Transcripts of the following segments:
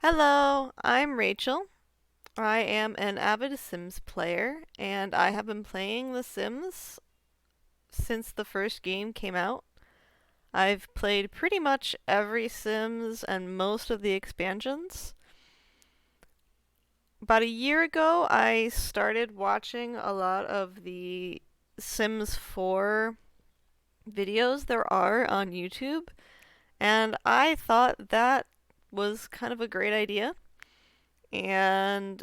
Hello, I'm Rachel. I am an avid Sims player, and I have been playing The Sims since the first game came out. I've played pretty much every Sims and most of the expansions. About a year ago, I started watching a lot of the Sims 4 videos there are on YouTube, and I thought that was kind of a great idea. And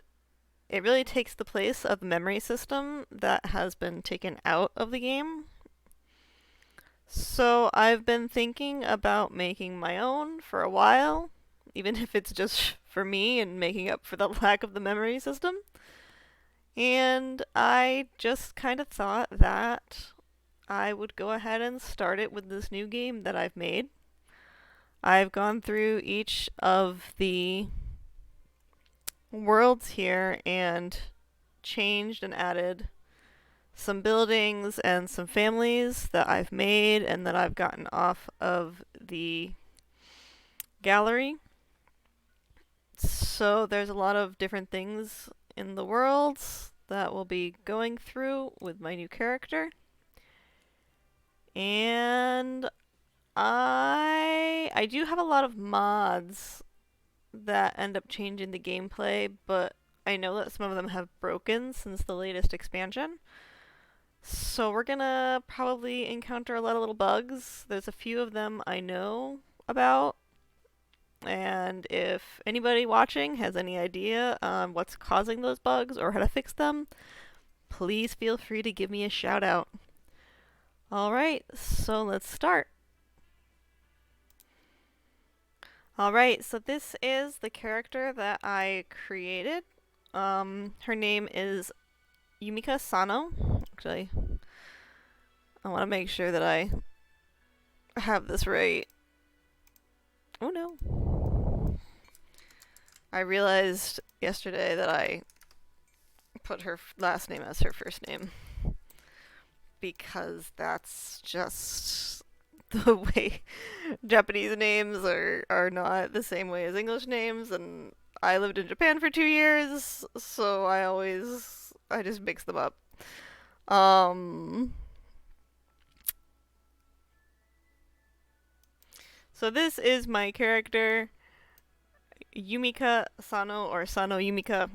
it really takes the place of the memory system that has been taken out of the game. So I've been thinking about making my own for a while, even if it's just for me and making up for the lack of the memory system. And I just kind of thought that I would go ahead and start it with this new game that I've made. I've gone through each of the worlds here and changed and added some buildings and some families that I've made and that I've gotten off of the gallery. So there's a lot of different things in the worlds that we'll be going through with my new character. And I do have a lot of mods that end up changing the gameplay, but I know that some of them have broken since the latest expansion. So we're gonna probably encounter a lot of little bugs. There's a few of them I know about, and if anybody watching has any idea on what's causing those bugs or how to fix them, please feel free to give me a shout out. Alright, so let's start. Alright, so this is the character that I created. Her name is Yumika Sano. Actually, I want to make sure that I have this right. Oh no. I realized yesterday that I put her last name as her first name because that's just the way Japanese names are not the same way as English names, and I lived in Japan for 2 years, so I just mix them up. Um, so this is my character, Yumika Sano, or Sano Yumika,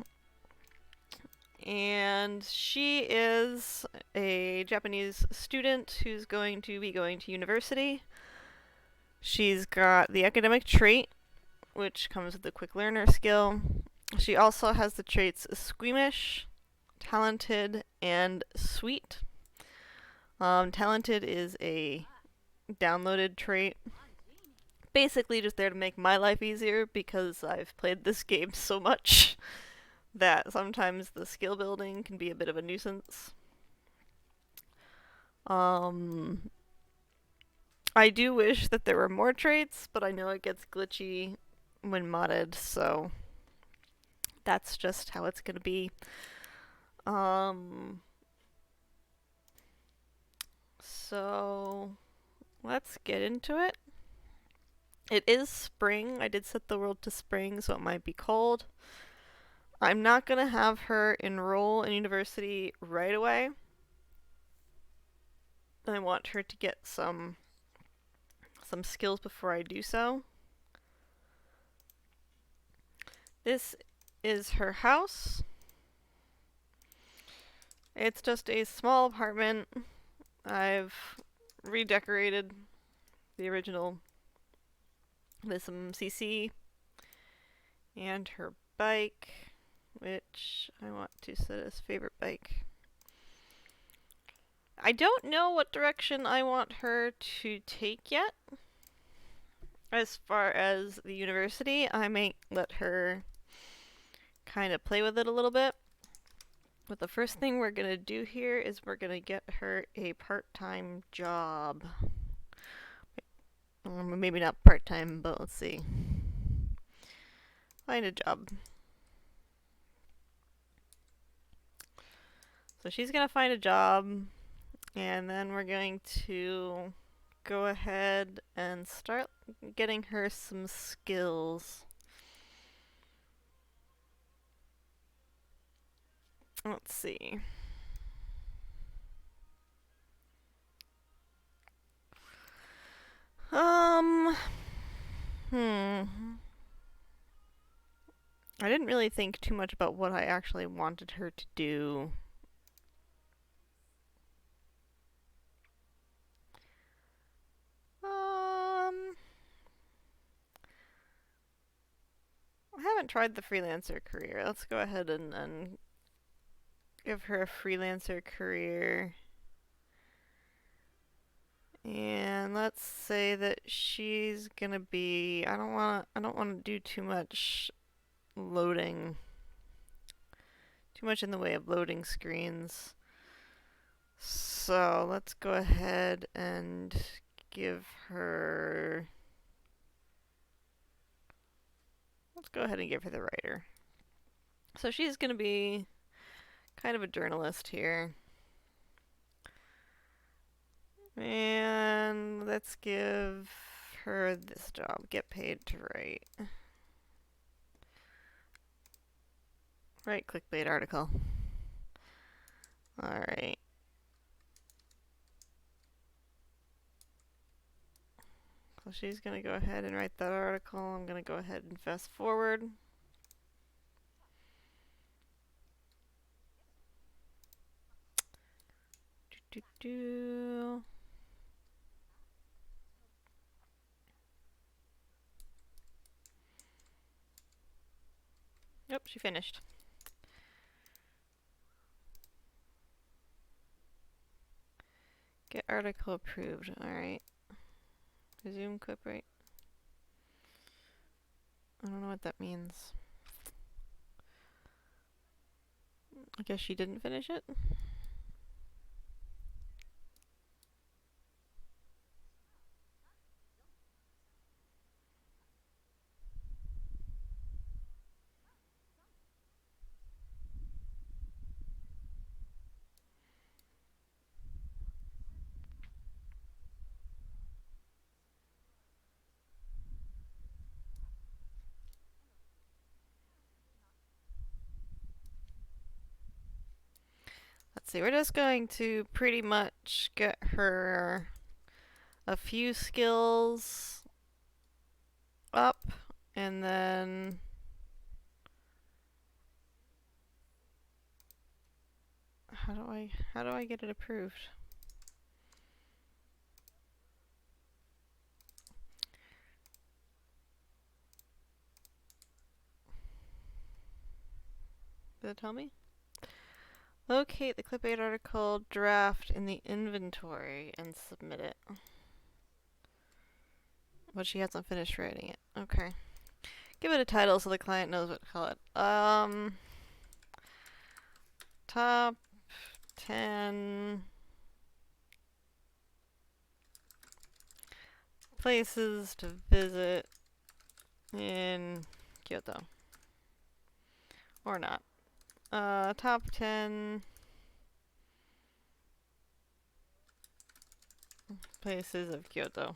and she is a Japanese student who's going to be going to university. She's got the academic trait, which comes with the quick learner skill. She also has the traits squeamish, talented, and sweet. Talented is a downloaded trait. Basically, just there to make my life easier because I've played this game so much that sometimes the skill building can be a bit of a nuisance. I do wish that there were more traits, but I know it gets glitchy when modded, so that's just how it's gonna be. So let's get into it. It is spring. I did set the world to spring, so it might be cold. I'm not gonna have her enroll in university right away. I want her to get some skills before I do so. This is her house. It's just a small apartment. I've redecorated the original with some CC and her bike, which I want to set as favorite bike. I don't know what direction I want her to take yet. As far as the university, I might let her kind of play with it a little bit. But the first thing we're going to do here is we're going to get her a part-time job. Maybe not part-time, but let's see. Find a job. So she's going to find a job, and then we're going to go ahead and start getting her some skills. Let's see. Um, hmm. I didn't really think too much about what I actually wanted her to do. Um, I haven't tried the freelancer career. Let's go ahead and give her a freelancer career. And let's say that she's gonna be I don't wanna do loading too much in the way of loading screens. So let's go ahead and give her let's go ahead and give her the writer. So she's gonna be kind of a journalist here. And let's give her this job. Get paid to write. Write clickbait article. Alright. So she's going to go ahead and write that article. I'm going to go ahead and fast forward. Yep, she finished. Get article approved. Alright. Resume clickbait. I don't know what that means. I guess she didn't finish it. Let's see, we're just going to pretty much get her a few skills up, and then how do I get it approved? Did it tell me? Locate the clickbait article draft in the inventory and submit it. But she hasn't finished writing it. Okay. Give it a title so the client knows what to call it. Top 10 places to visit in Kyoto. Or not. Top 10 places of Kyoto.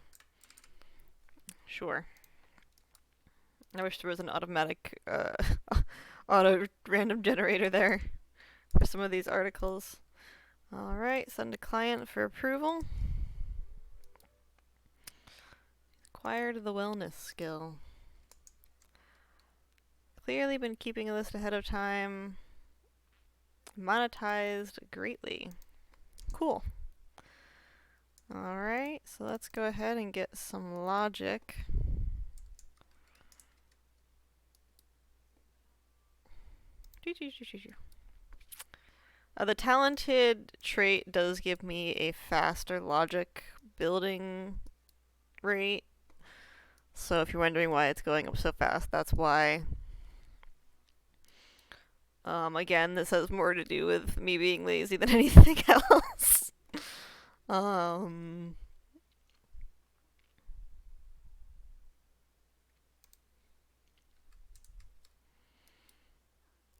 Sure. I wish there was an automatic auto random generator there for some of these articles. Alright, send to client for approval. Acquired the wellness skill. Clearly been keeping a list ahead of time. Monetized greatly. Cool. Alright, so let's go ahead and get some logic. The talented trait does give me a faster logic building rate. So if you're wondering why it's going up so fast, that's why. Again, this has more to do with me being lazy than anything else.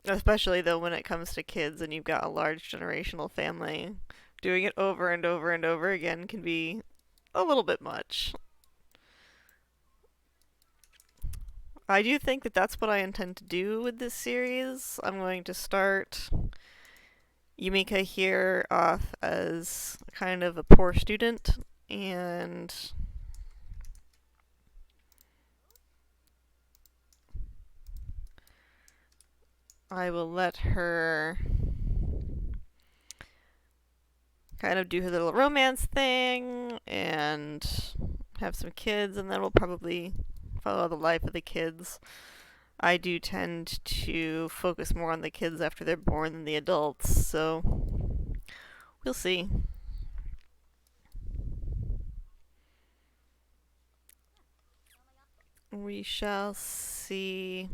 Especially though when it comes to kids and you've got a large generational family, doing it over and over and over again can be a little bit much. I do think that that's what I intend to do with this series. I'm going to start Yumika here off as kind of a poor student, and I will let her kind of do her little romance thing and have some kids, and then we'll probably follow the life of the kids. I do tend to focus more on the kids after they're born than the adults, so we'll see. We shall see.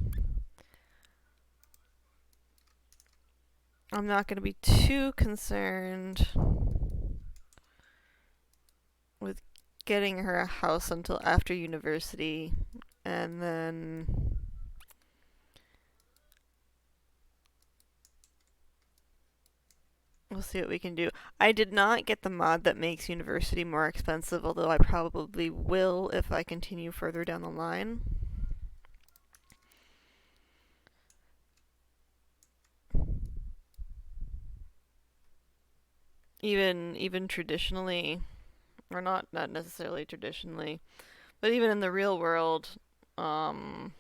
I'm not going to be too concerned with getting her a house until after university, and then we'll see what we can do. I did not get the mod that makes university more expensive, although I probably will if I continue further down the line. Even traditionally, or not necessarily traditionally, but even in the real world, um,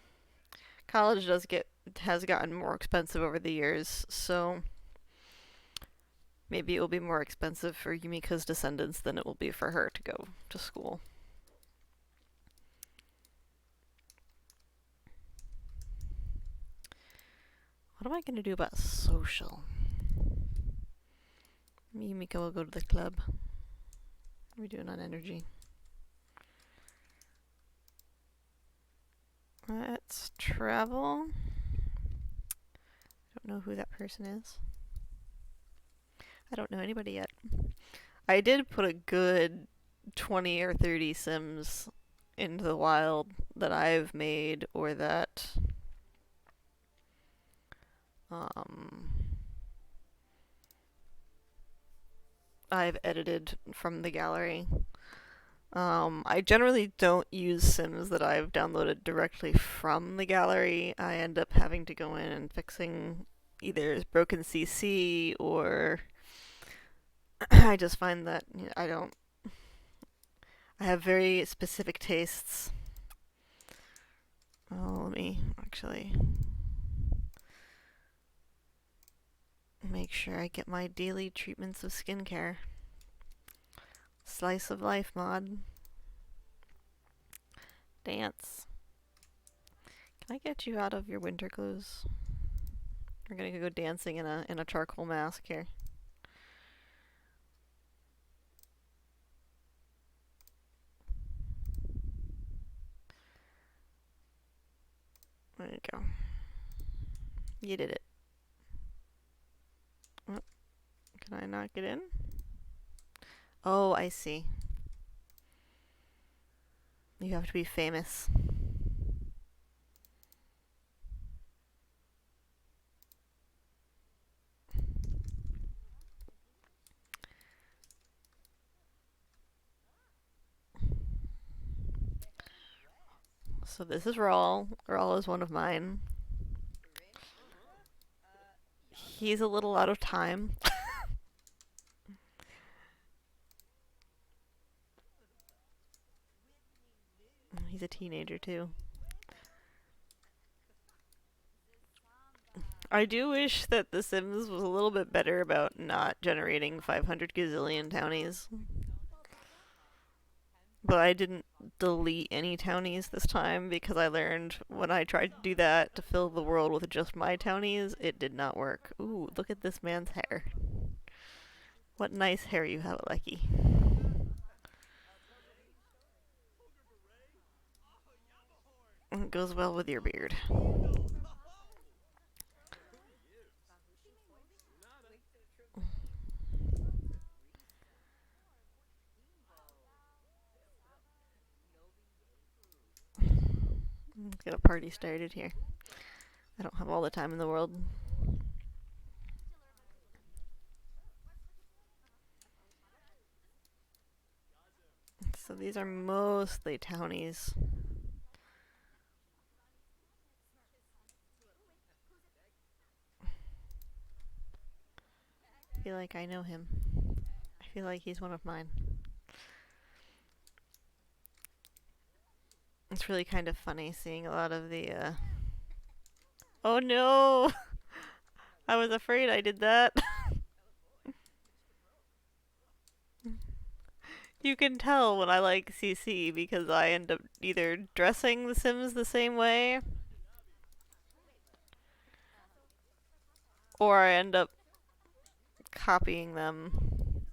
college has gotten more expensive over the years, so maybe it will be more expensive for Yumika's descendants than it will be for her to go to school. What am I going to do about social? Yumika will go to the club. What are we doing on energy? Let's travel. I don't know who that person is. I don't know anybody yet. I did put a good 20 or 30 Sims into the wild that I've made or that um, I've edited from the gallery. I generally don't use Sims that I've downloaded directly from the gallery. I end up having to go in and fixing either broken CC or I just find that I don't. I have very specific tastes. Oh, let me actually make sure I get my daily treatments of skincare. Slice of life mod. Dance. Can I get you out of your winter clothes? We're gonna go dancing in a charcoal mask here. There you go. You did it. Oh, can I not get in? Oh, I see. You have to be famous. So this is Rawl. Rawl is one of mine. He's a little out of time. He's a teenager too. I do wish that The Sims was a little bit better about not generating 500 gazillion townies. But I didn't delete any townies this time because I learned when I tried to do that to fill the world with just my townies, it did not work. Ooh, look at this man's hair. What nice hair you have, Lecky. It goes well with your beard. Let's get a party started here. I don't have all the time in the world. So these are mostly townies. feel like I know him. I feel like he's one of mine. It's really kind of funny seeing a lot of the, Oh no! I was afraid I did that. You can tell when I like CC because I end up either dressing the Sims the same way or I end up copying them.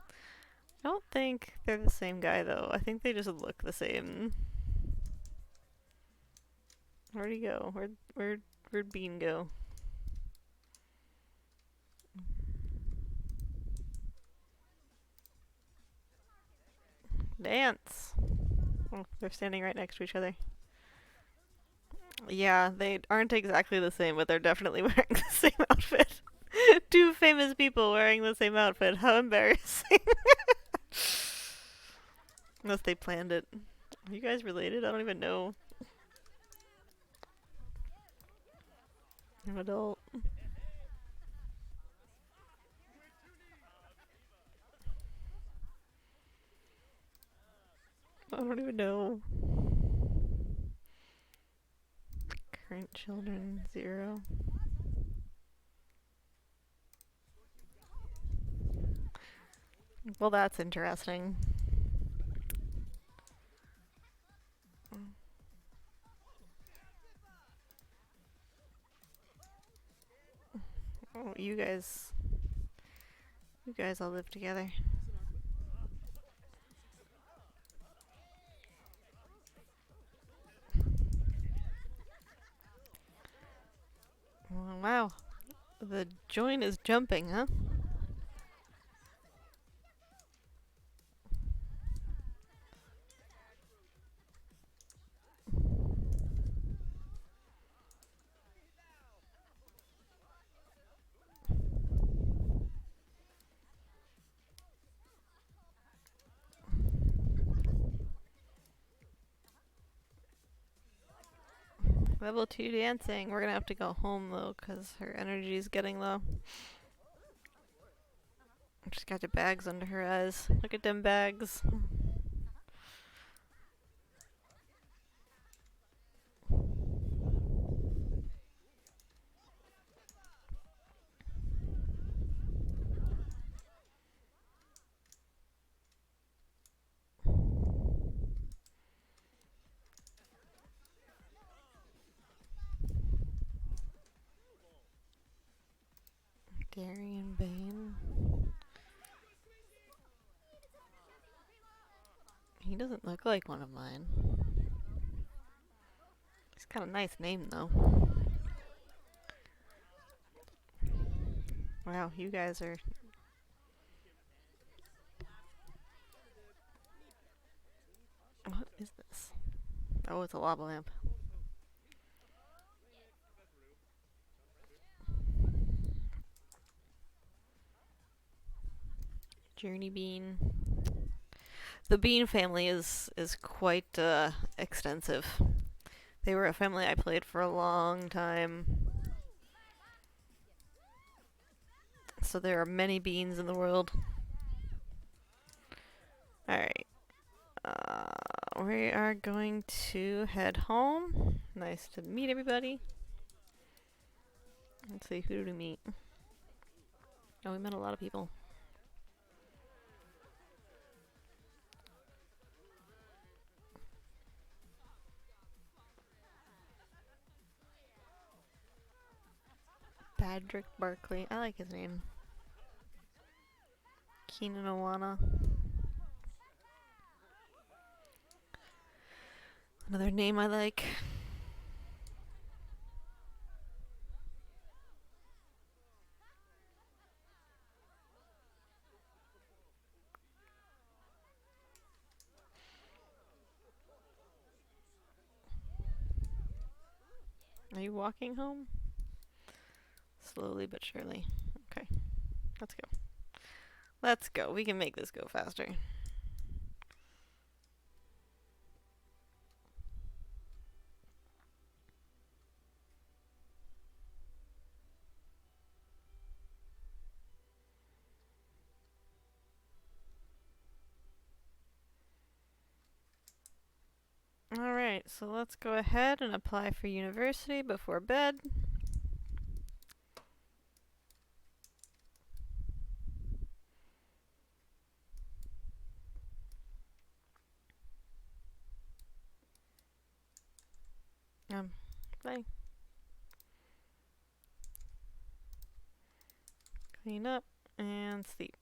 I don't think they're the same guy though. I think they just look the same. Where'd he go? Where'd Bean go? Dance! Oh, they're standing right next to each other. Yeah, they aren't exactly the same, but they're definitely wearing the same outfit. Two famous people wearing the same outfit. How embarrassing. Unless they planned it. Are you guys related? I don't even know. I'm an adult. I don't even know. Current children, 0. Well, that's interesting. Oh, you guys all live together. Oh, wow. The joint is jumping, huh? Level 2 dancing. We're gonna have to go home though, because her energy is getting low. She's got the bags under her eyes. Look at them bags. Darian Bane. He doesn't look like one of mine. He's got a nice name though. Wow, you guys are... What is this? Oh, it's a lava lamp. Journey Bean. The Bean family is quite extensive. They were a family I played for a long time. So there are many beans in the world. Alright. We are going to head home. Nice to meet everybody. Let's see, who did we meet? Oh, we met a lot of people. Patrick Barkley. I like his name. Keenan Owana. Another name I like. Are you walking home? Slowly but surely. Okay. Let's go. Let's go. We can make this go faster. Alright, so let's go ahead and apply for university before bed. Bye. Clean up and sleep.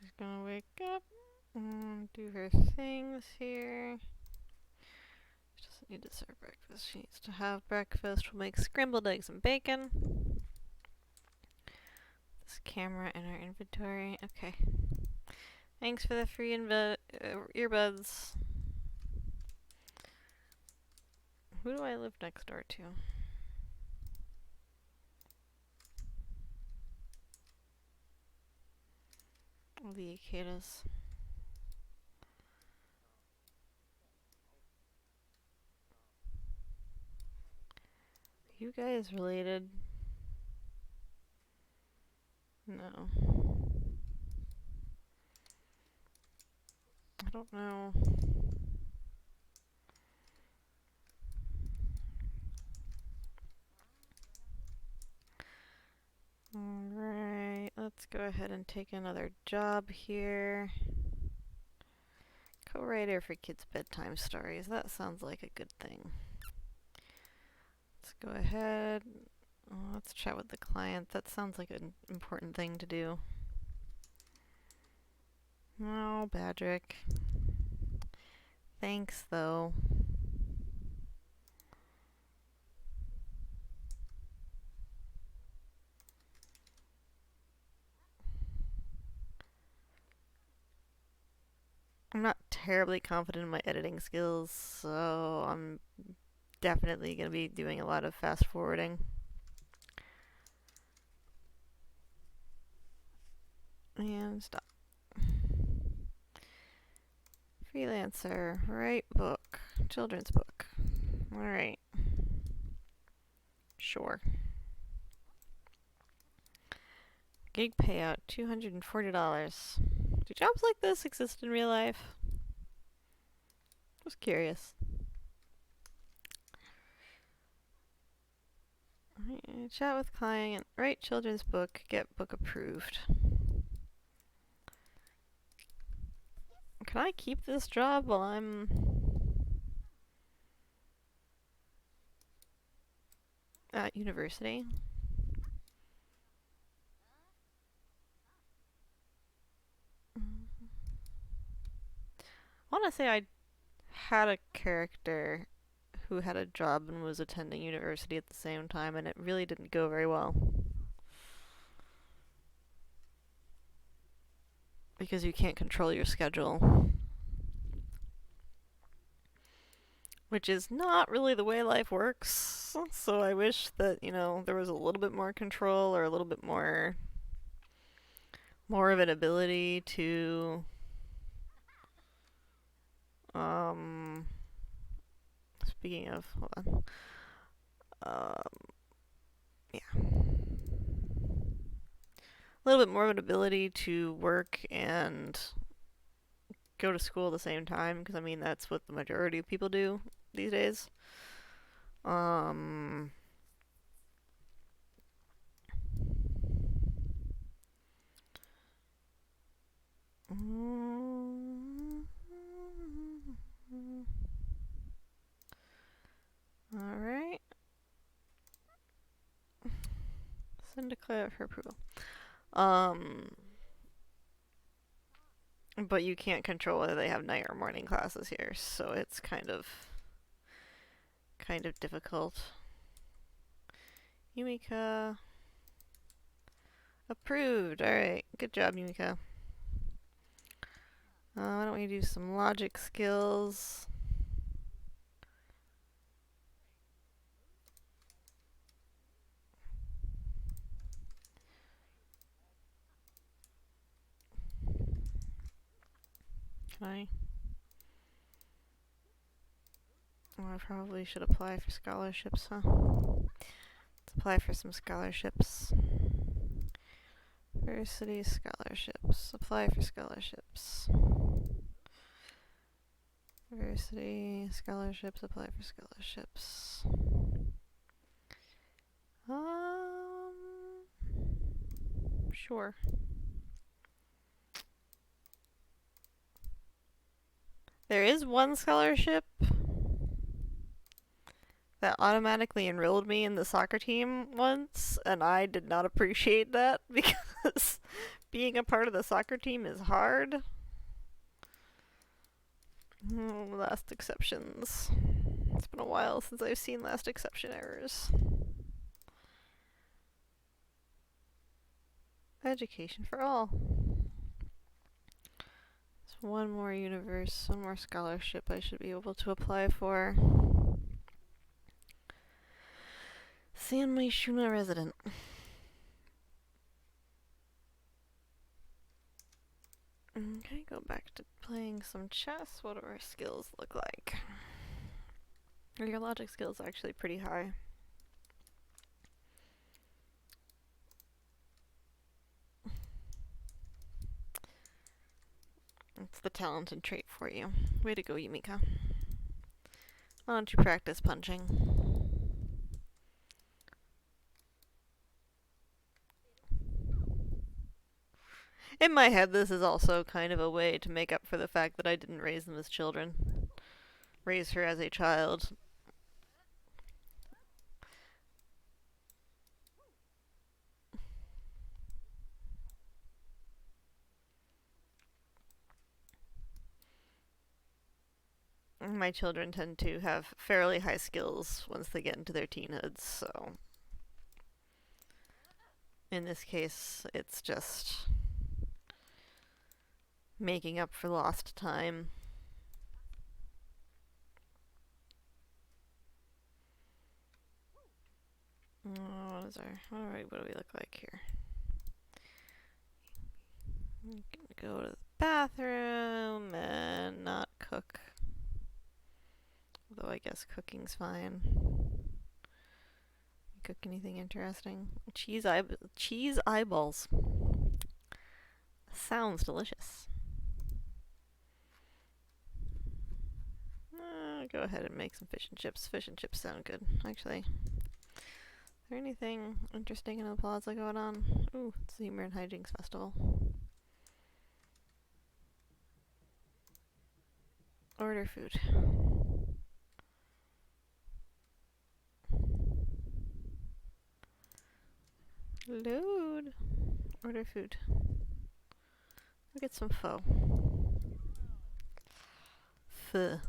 She's gonna wake up and do her things here. She doesn't need to serve breakfast. She needs to have breakfast. We'll make scrambled eggs and bacon. This camera in our inventory. Okay. Thanks for the free earbuds. Who do I live next door to? The Ikedas. You guys related? No. I don't know. Alright, let's go ahead and take another job here. Co-writer for kids' bedtime stories. That sounds like a good thing. Let's go ahead. Let's chat with the client. That sounds like an important thing to do. Oh, Badrick. Thanks, though. I'm not terribly confident in my editing skills, so I'm definitely going to be doing a lot of fast forwarding. And stop. Freelancer, write book, children's book. Alright. Sure. Gig payout, $240. Do jobs like this exist in real life? Just curious. Chat with client, write children's book, get book approved. Can I keep this job while I'm at university? I want to say I had a character who had a job and was attending university at the same time, and it really didn't go very well. Because you can't control your schedule. Which is not really the way life works. So I wish that, there was a little bit more control or a little bit more of an ability to speaking of, hold on. Yeah. A little bit more of an ability to work and go to school at the same time, because I mean that's what the majority of people do these days. Alright. Send a client for approval. But you can't control whether they have night or morning classes here, so it's kind of difficult. Yumika. Approved. Alright. Good job, Yumika. Why don't we do some logic skills? Can I? Oh, I probably should apply for scholarships, huh? Let's apply for some scholarships. University scholarships. Apply for scholarships. University scholarships. Apply for scholarships. Sure. There is one scholarship that automatically enrolled me in the soccer team once, and I did not appreciate that because being a part of the soccer team is hard. Last exceptions. It's been a while since I've seen last exception errors. Education for all. There's one more universe, one more scholarship I should be able to apply for. Sanmei Shuna resident. Okay, go back to playing some chess. What do our skills look like? Your logic skills are actually pretty high. It's the talented trait for you. Way to go, Yumika. Why don't you practice punching? In my head, this is also kind of a way to make up for the fact that I didn't raise them as children. Raise her as a child. My children tend to have fairly high skills once they get into their teenhoods, so in this case, it's just making up for lost time. What do we look like here? I'm gonna go to the bathroom and not cook. Although I guess cooking's fine. Cook anything interesting? Cheese eyeballs. Sounds delicious. Go ahead and make some fish and chips. Fish and chips sound good, actually. Is there anything interesting in the plaza going on? Ooh, it's the Humor and Hijinks Festival. Order food. Load. Order food. We'll get some pho. Pho.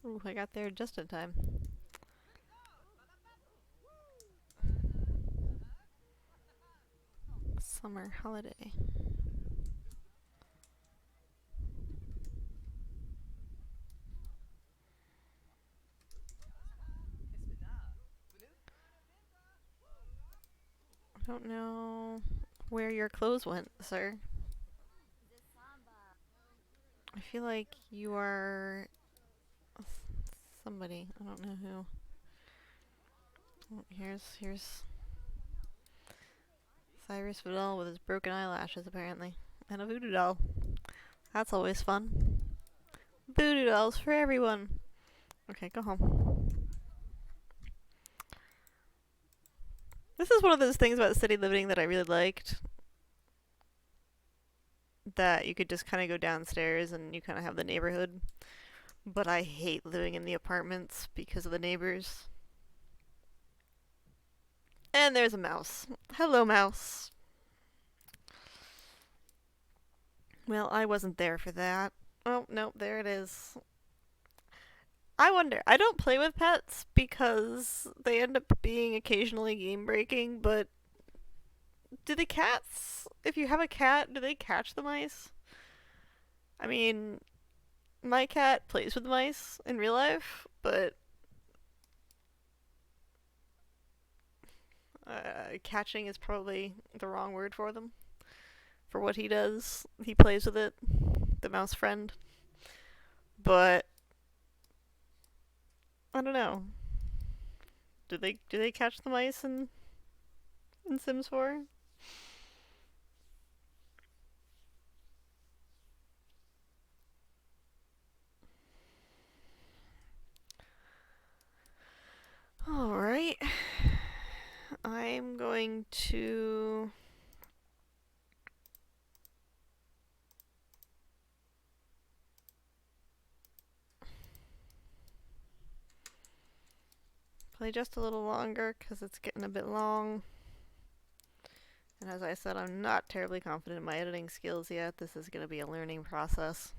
Ooh, I got there just in time. Summer holiday. I don't know where your clothes went, sir. I feel like you are somebody. I don't know who. Oh, here's Cyrus Vidal with his broken eyelashes, apparently. And a voodoo doll. That's always fun. Voodoo dolls for everyone. Okay, go home. This is one of those things about city living that I really liked. That you could just kind of go downstairs and you kind of have the neighborhood. But I hate living in the apartments because of the neighbors. And there's a mouse. Hello, mouse. Well, I wasn't there for that. Oh, no, there it is. I wonder. I don't play with pets because they end up being occasionally game breaking, but do the cats, if you have a cat, do they catch the mice? I mean, my cat plays with mice in real life, but catching is probably the wrong word for them. For what he does, he plays with it, the mouse friend. But I don't know. Do they catch the mice in Sims 4? All right. I'm going to play just a little longer because it's getting a bit long. And as I said, I'm not terribly confident in my editing skills yet. This is going to be a learning process.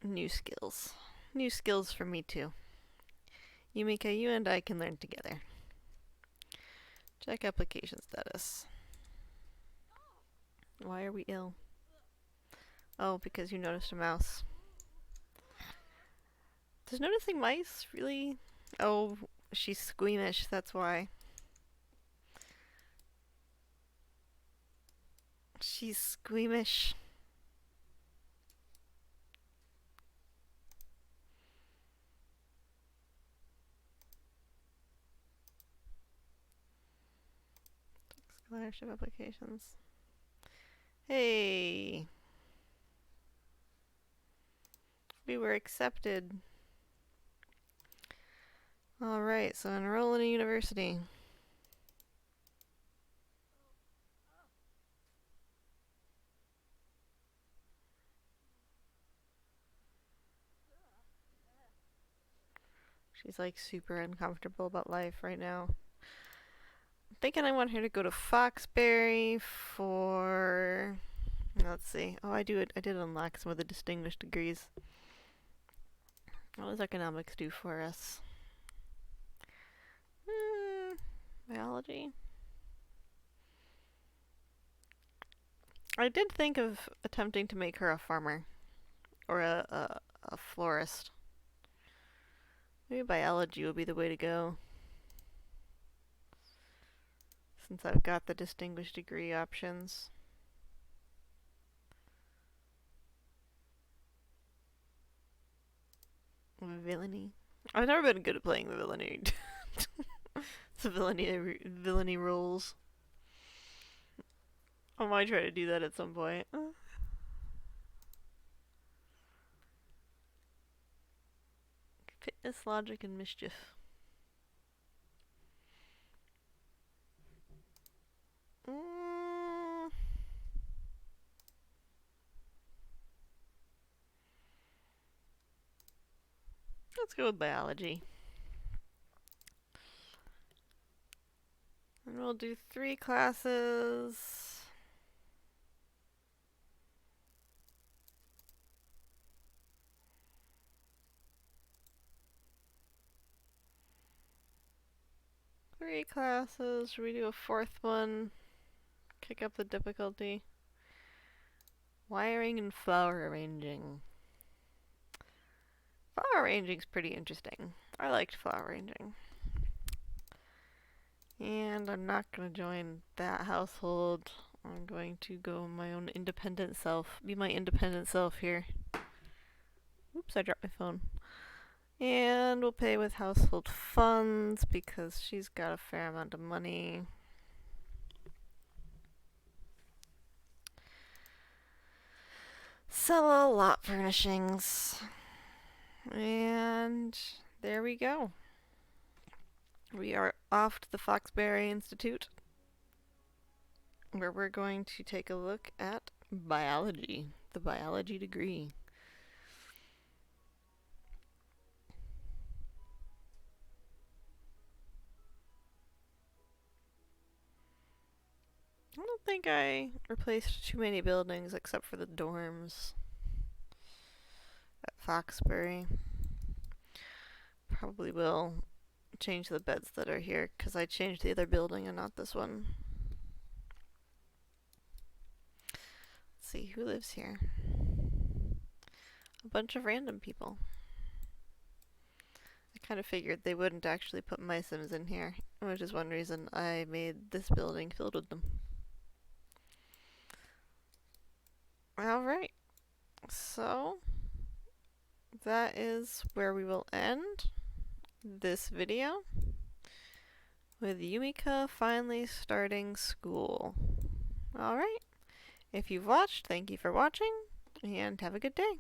New skills. New skills for me too. Yumika, you and I can learn together. Check application status. Why are we ill? Oh, because you noticed a mouse. Does noticing mice really... Oh, she's squeamish, that's why. She's squeamish. Scholarship applications. Hey! We were accepted. Alright, so enroll in a university. She's like super uncomfortable about life right now. I'm thinking I want her to go to Foxbury for... Let's see. Oh, I did unlock some of the distinguished degrees. What does economics do for us? Biology? I did think of attempting to make her a farmer. Or a florist. Maybe biology would be the way to go. Since I've got the distinguished degree options. Villainy. I've never been good at playing the villainy. The villainy roles. I might try to do that at some point. Fitness, logic, and mischief. Let's go with biology. And we'll do 3 classes. Should we do a 4th one? Kick up the difficulty. Wiring and flower arranging. Flower arranging's pretty interesting. I liked flower arranging. And I'm not going to join that household. I'm going to go my own independent self. Be my independent self here. Oops, I dropped my phone. And we'll pay with household funds because she's got a fair amount of money. Sell a lot furnishings. And there we go. We are off to the Foxbury Institute, where we're going to take a look at biology, the biology degree. I don't think I replaced too many buildings except for the dorms at Foxbury. Probably will change the beds that are here because I changed the other building and not this one. Let's see who lives here. A bunch of random people. I kind of figured they wouldn't actually put my Sims in here, which is one reason I made this building filled with them. Alright, so that is where we will end this video with Yumika finally starting school. Alright, if you've watched, thank you for watching, and have a good day.